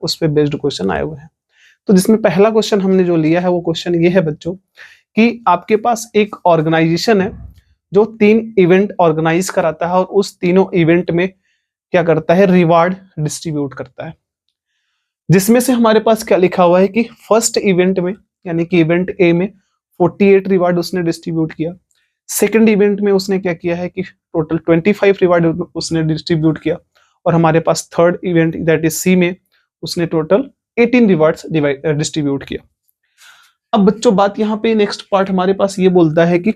उस पर based question आए हुए हैं। तो जिसमें पहला क्वेश्चन हमने जो लिया है वो क्वेश्चन ये है बच्चों कि आपके पास एक ऑर्गेनाइजेशन है जो 3 इवेंट ऑर्गेनाइज कराता है और उस तीनों इवेंट में क्या करता है, रिवार्ड डिस्ट्रीब्यूट करता है। जिसमें से हमारे पास क्या लिखा हुआ है कि फर्स्ट इवेंट में यानी कि इवेंट ए में 48 रिवार्ड उसने डिस्ट्रीब्यूट किया। सेकंड इवेंट में उसने क्या किया है कि टोटल 25 रिवार्ड उसने डिस्ट्रीब्यूट किया। और हमारे पास third event that is C में उसने टोटल 18 रिवार्ड्स डिस्ट्रीब्यूट किया। अब बच्चों बात यहाँ पे नेक्स्ट पार्ट हमारे पास ये बोलता है कि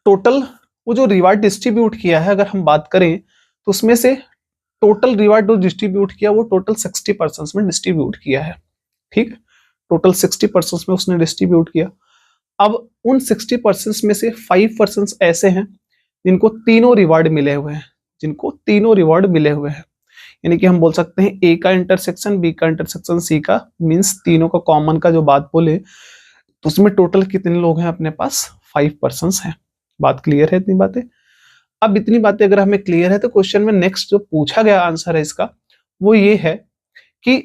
टोटल वो जो रिवार्ड डिस्ट्रीब्यूट किया है, अगर हम बात करें तो उसमें से टोटल रिवार्ड जो डिस्ट्रीब्यूट किया वो टोटल 60% में डिस्ट्रीब्यूट किया है। ठीक, टोटल 60% में उसने डिस्ट्रीब्यूट किया। अब उन 60% में से 5% ऐसे हैं जिनको तीनों रिवार्ड मिले हुए हैं, यानी कि हम बोल सकते हैं ए का इंटरसेक्शन, बी का इंटरसेक्शन, सी का, मींस तीनों का कॉमन का जो बात बोले तो उसमें टोटल कितने लोग हैं अपने पास, 5% हैं। बात क्लियर है इतनी बातें? अब इतनी बातें अगर हमें क्लियर है तो क्वेश्चन में नेक्स्ट जो पूछा गया आंसर है इसका वो ये है कि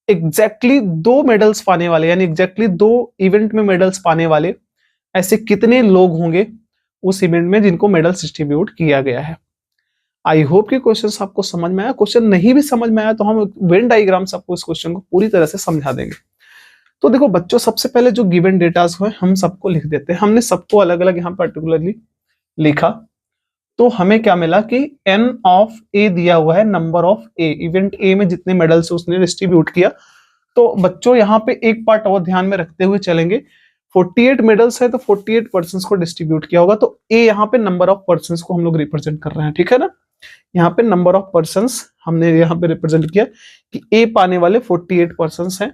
एग्जैक्टली 2 मेडल्स पाने वाले यानी एग्जैक्टली 2 इवेंट में मेडल्स पाने वाले ऐसे कितने लोग होंगे उस इवेंट में जिनको मेडल्स डिस्ट्रीब्यूट किया गया है। आई होप कि क्वेश्चन आपको समझ में आया। क्वेश्चन नहीं भी समझ में आया तो हम वेन डायग्राम से आपको इस क्वेश्चन को पूरी तरह से समझा देंगे। तो देखो बच्चों, सबसे पहले जो गिवन डेटास हुए हम सबको लिख देते हैं। हमने सबको अलग अलग यहाँ पर्टिकुलरली लिखा तो हमें क्या मिला कि n ऑफ a दिया हुआ है, number of a, event a में जितने मेडल्स उसने डिस्ट्रीब्यूट किया। तो बच्चों यहाँ पे एक पार्ट और ध्यान में रखते हुए चलेंगे, 48 मेडल्स है तो 48 पर्सन्स को डिस्ट्रीब्यूट किया होगा। तो a यहाँ पे नंबर ऑफ पर्सन्स को हम लोग रिप्रेजेंट कर रहे हैं, ठीक है ना। यहाँ पे नंबर ऑफ पर्सन्स हमने यहाँ पे रिप्रेजेंट किया कि a पाने वाले 48 पर्सन्स हैं।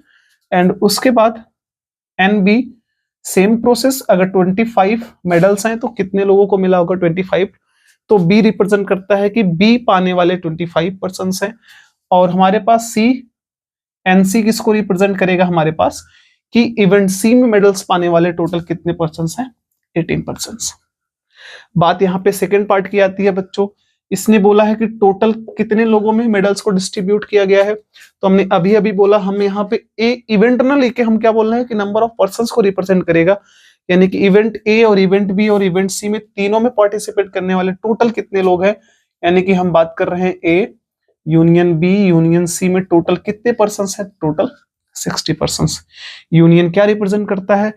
एंड उसके बाद एन बी सेम प्रोसेस, अगर 25 मेडल्स हैं तो कितने लोगों को मिला होगा 25, तो बी रिप्रेजेंट करता है कि बी पाने वाले 25 पर्सन्स हैं। और हमारे पास सी, एनसी किसको रिप्रेजेंट करेगा हमारे पास कि इवेंट सी में मेडल्स पाने वाले टोटल कितने पर्सन्स हैं, 18 पर्सन्स। बात यहाँ पे सेकेंड पार्ट की आती है बच्चों, इसने बोला है कि टोटल कितने लोगों में मेडल्स को डिस्ट्रीब्यूट किया गया है। तो हमने अभी अभी बोला, हम यहाँ पे ए इवेंट ना लेके हम क्या बोल रहे हैं कि नंबर ऑफ पर्सन्स को रिप्रेजेंट करेगा, यानी कि इवेंट ए और इवेंट बी और इवेंट सी में तीनों में पार्टिसिपेट करने वाले टोटल कितने लोग हैं, यानी कि हम बात कर रहे हैं A union B union C में टोटल कितने पर्सन्स हैं, टोटल 60 पर्सन्स। यूनियन क्या रिप्रेजेंट करता है,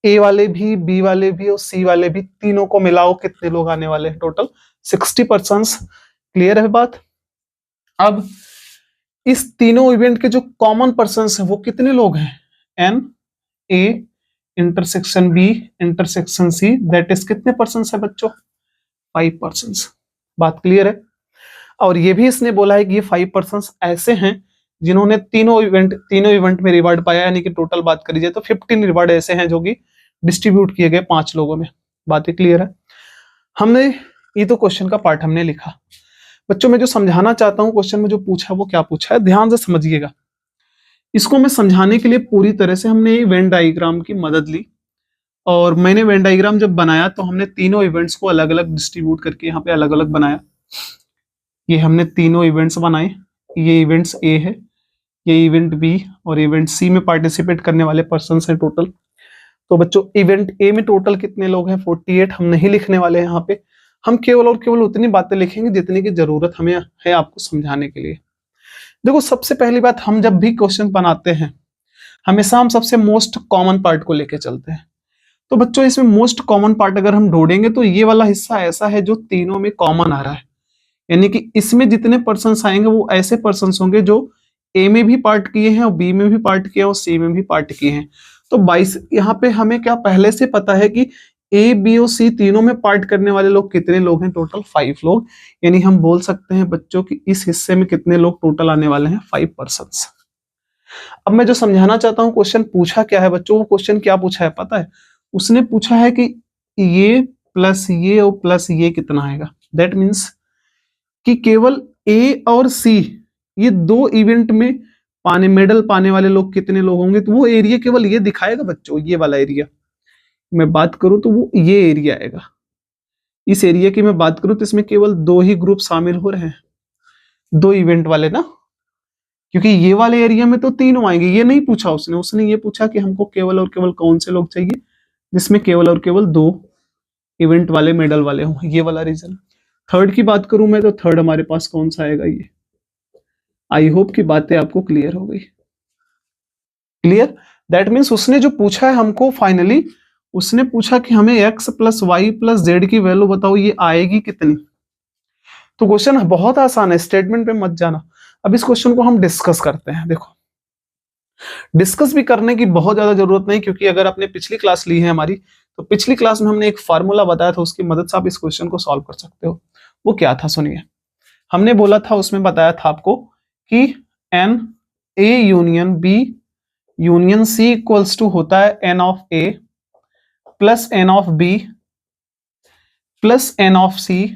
ए वाले भी, बी वाले भी और सी वाले भी, तीनों को मिलाओ कितने लोग आने वाले हैं, टोटल 60 पर्सन्स। क्लियर है बात? अब इस तीनों इवेंट के जो कॉमन पर्सन्स हैं वो कितने लोग हैं, n A intersection B intersection C, that is कितने पर्सन्स है बच्चों, 5 पर्सन्स। बात क्लियर है? और ये भी इसने बोला है कि ये 5 पर्सन्स ऐसे हैं जिन्होंने तीनों इवेंट में रिवार्ड पाया, यानी कि टोटल बात करी जाए तो 15 रिवार्ड ऐसे हैं जो कि डिस्ट्रीब्यूट किए गए 5 लोगों में। बातें क्लियर है? हमने ये तो क्वेश्चन का पार्ट हमने लिखा। बच्चों मैं जो समझाना चाहता हूँ क्वेश्चन में जो पूछा वो क्या पूछा है, ध्यान से समझिएगा। इसको मैं समझाने के लिए पूरी तरह से हमने वेन डायग्राम की मदद ली, और मैंने वेन डायग्राम जब बनाया तो हमने तीनों इवेंट्स को अलग अलग डिस्ट्रीब्यूट करके यहाँ पे अलग अलग बनाया। ये हमने तीनों इवेंट्स बनाए, ये इवेंट्स ए है, ये इवेंट बी और इवेंट सी में पार्टिसिपेट करने वाले पर्सन्स हैं टोटल। तो बच्चों इवेंट ए में टोटल कितने लोग हैं, 48। हम नहीं लिखने वाले हैं यहाँ पे, हम केवल और केवल उतनी बातें लिखेंगे जितनी की जरूरत हमें है आपको समझाने के लिए। देखो सबसे पहली बात, हम जब भी क्वेश्चन बनाते हैं हमेशा हम सबसे मोस्ट कॉमन पार्ट को लेके चलते हैं। तो बच्चों इसमें मोस्ट कॉमन पार्ट अगर हम ढूंढेंगे तो ये वाला हिस्सा ऐसा है जो तीनों में कॉमन आ रहा है, यानी कि इसमें जितने पर्सन्स आएंगे वो ऐसे पर्सन्स होंगे जो ए में भी पार्ट किए हैं और बी में भी पार्ट किए हैं और सी में भी पार्ट किए हैं। तो 22 यहाँ पे हमें क्या पहले से पता है कि ए बी और सी तीनों में पार्ट करने वाले लोग कितने लोग हैं, टोटल 5 लोग। यानी हम बोल सकते हैं बच्चों कि इस हिस्से में कितने लोग टोटल आने वाले हैं, 5 पर्सन्स। अब मैं जो समझाना चाहता हूँ क्वेश्चन पूछा क्या है बच्चों, वो क्वेश्चन क्या पूछा है पता है? उसने पूछा है कि ये प्लस ये और प्लस ये कितना आएगा। दैट मीन्स कि केवल ए और सी ये 2 इवेंट में मेडल पाने वाले लोग कितने लोग होंगे, तो वो एरिया केवल ये दिखाएगा बच्चों। ये वाला एरिया मैं बात करूं तो वो ये एरिया आएगा। इस एरिया की मैं बात करूं तो इसमें केवल 2 ही ग्रुप शामिल हो रहे हैं, 2 इवेंट वाले ना, क्योंकि ये वाले एरिया में तो तीनों आएंगे। ये नहीं पूछा उसने, उसने ये पूछा कि हमको केवल और केवल कौन से लोग चाहिए जिसमें केवल और केवल 2 इवेंट वाले मेडल वाले हों, ये वाला रीजन। थर्ड की बात करूं मैं तो थर्ड हमारे पास कौन सा आएगा, ये। आई होप की बातें आपको क्लियर हो गई। क्लियर? दैट मीन्स उसने जो पूछा है हमको फाइनली, उसने पूछा कि हमें x plus Y plus Z की वैल्यू बताओ, ये आएगी कितनी। तो क्वेश्चन बहुत आसान है, स्टेटमेंट पे मत जाना। अब इस क्वेश्चन को हम डिस्कस करते हैं। देखो, डिस्कस भी करने की बहुत ज्यादा जरूरत नहीं, क्योंकि अगर आपने पिछली क्लास ली है हमारी, तो पिछली क्लास में हमने एक फार्मूला बताया था, उसकी मदद से आप इस क्वेश्चन को सॉल्व कर सकते हो। वो क्या था सुनिए। हमने बोला था, उसमें बताया था आपको कि n A union B union C equals to होता है n of A plus n of B plus n of C,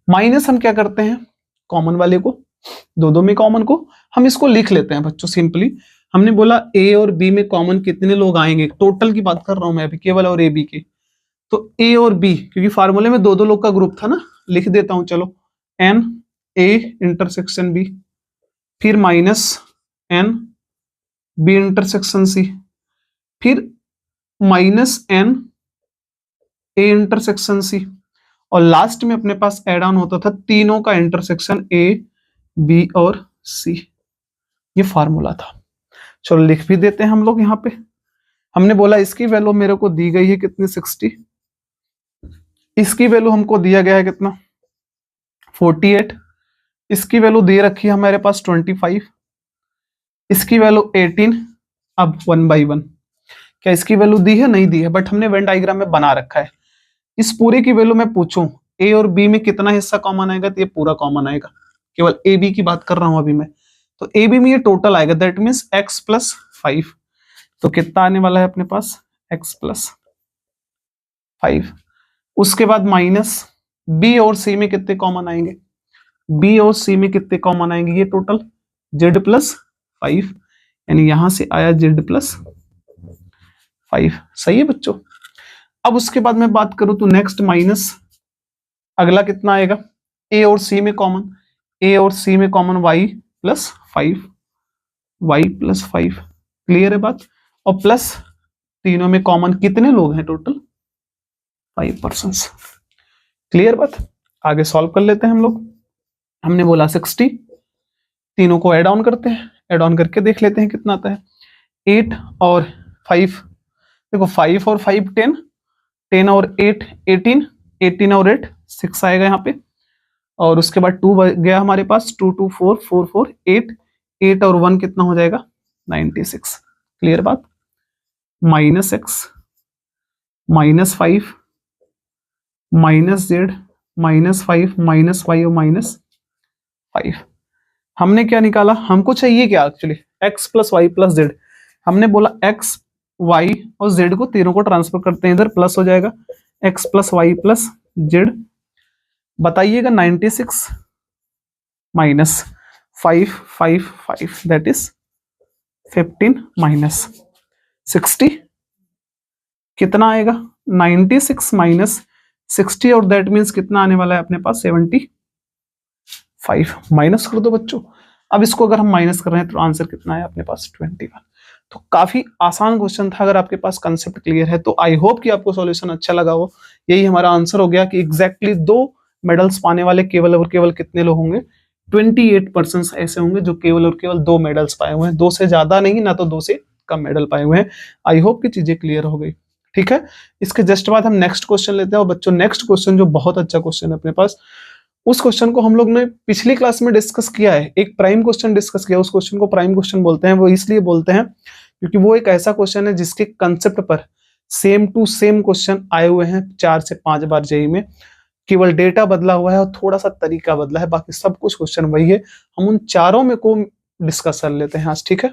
minus हम क्या करते हैं, कॉमन वाले को, दो में कॉमन को हम इसको लिख लेते हैं बच्चों सिंपली। हमने बोला ए और बी में कॉमन कितने लोग आएंगे, टोटल की बात कर रहा हूं मैं अभी, केवल और ए बी के। तो ए और बी, क्योंकि फार्मूले में दो लोग का ग्रुप था ना, लिख देता हूं चलो, एन ए इंटरसेक्शन बी, फिर minus N B intersection C, फिर minus N A intersection C, और लास्ट में अपने पास एड ऑन होता था तीनों का इंटरसेक्शन ए बी और सी। ये फार्मूला था। चलो लिख भी देते हैं हम लोग यहाँ पे। हमने बोला इसकी वैल्यू मेरे को दी गई है कितनी, 60। इसकी वैल्यू हमको दिया गया है कितना, 48। इसकी वैल्यू दे रखी है हमारे पास 25। इसकी वैल्यू 18। अब 1 बाई 1, क्या इसकी वैल्यू दी है, नहीं दी है, बट हमने वेन डायग्राम में बना रखा है। इस पूरे की वैल्यू मैं पूछूं ए और बी में कितना हिस्सा कॉमन आएगा, तो ये पूरा कॉमन आएगा। केवल ए बी की बात कर रहा हूं अभी मैं, तो ए बी में ये टोटल आएगा, दैट मीन्स x प्लस 5। तो कितना आने वाला है अपने पास, x प्लस 5। उसके बाद माइनस बी और सी में कितने कॉमन आएंगे, बी और सी में कितने कॉमन आएंगे, ये टोटल z प्लस 5, यानी यहां से आया z प्लस 5। सही है बच्चों। अब उसके बाद मैं बात करूं तो नेक्स्ट माइनस, अगला कितना आएगा, ए और सी में कॉमन, ए और सी में common y plus 5, y plus 5। Clear है बात। और प्लस तीनों में कॉमन कितने लोग हैं, टोटल 5%। क्लियर बात। आगे सॉल्व कर लेते हैं हम लोग। हमने बोला 60, तीनों को ऐड ऑन करते हैं, ऐड ऑन करके देख लेते हैं कितना आता है। 8 और 5, देखो 5 और 5 10, 10 और 8 18, 18 और 8 6 आएगा यहाँ पे। और उसके बाद 2 गया हमारे पास, 2 2 4 4 4 8, 8 और 1 कितना हो जाएगा, 96। क्लियर बात। Minus x minus 5 minus z minus 5 minus y और माइनस 5। हमने क्या निकाला, हमको चाहिए क्या actually, x plus Y plus Z. हमने बोला x y और z को तीनों को ट्रांसफर करते हैं, इधर प्लस हो जाएगा, x plus Y plus Z. बताइएगा 96 माइनस 5 5 5, दैट इज 15 माइनस 60, कितना आएगा 96 माइनस 60, और दैट मीन्स कितना आने वाला है अपने पास 75। माइनस कर दो बच्चों। अब इसको अगर हम माइनस कर रहे हैं तो आंसर कितना है अपने पास 21। तो काफी आसान क्वेश्चन था, अगर आपके पास कंसेप्ट क्लियर है तो आई होप कि आपको सॉल्यूशन अच्छा लगा हो। यही हमारा आंसर हो गया कि एग्जैक्टली 2 मेडल्स पाने वाले केवल और केवल कितने लोग होंगे, 28% ऐसे होंगे जो केवल और केवल 2 मेडल्स पाए हुए हैं, 2 से ज्यादा नहीं, ना तो 2 से कम मेडल पाए हुए हैं। आई होप कि चीजें क्लियर हो गई। ठीक है, इसके जस्ट बाद हम नेक्स्ट क्वेश्चन लेते हैं। और बच्चों नेक्स्ट क्वेश्चन जो बहुत अच्छा क्वेश्चन है अपने पास, उस क्वेश्चन को हम लोग ने पिछली क्लास में डिस्कस किया है, एक प्राइम क्वेश्चन डिस्कस किया। उस क्वेश्चन को प्राइम क्वेश्चन बोलते हैं, वो इसलिए बोलते हैं क्योंकि वो एक ऐसा क्वेश्चन है जिसके कंसेप्ट पर सेम टू सेम क्वेश्चन आए हुए हैं 4 से 5 बार जेईई में, केवल डेटा बदला हुआ है और थोड़ा सा तरीका बदला है, बाकी सब कुछ क्वेश्चन वही है। हम उन चारों में को डिस्कस कर लेते हैं आज। ठीक है,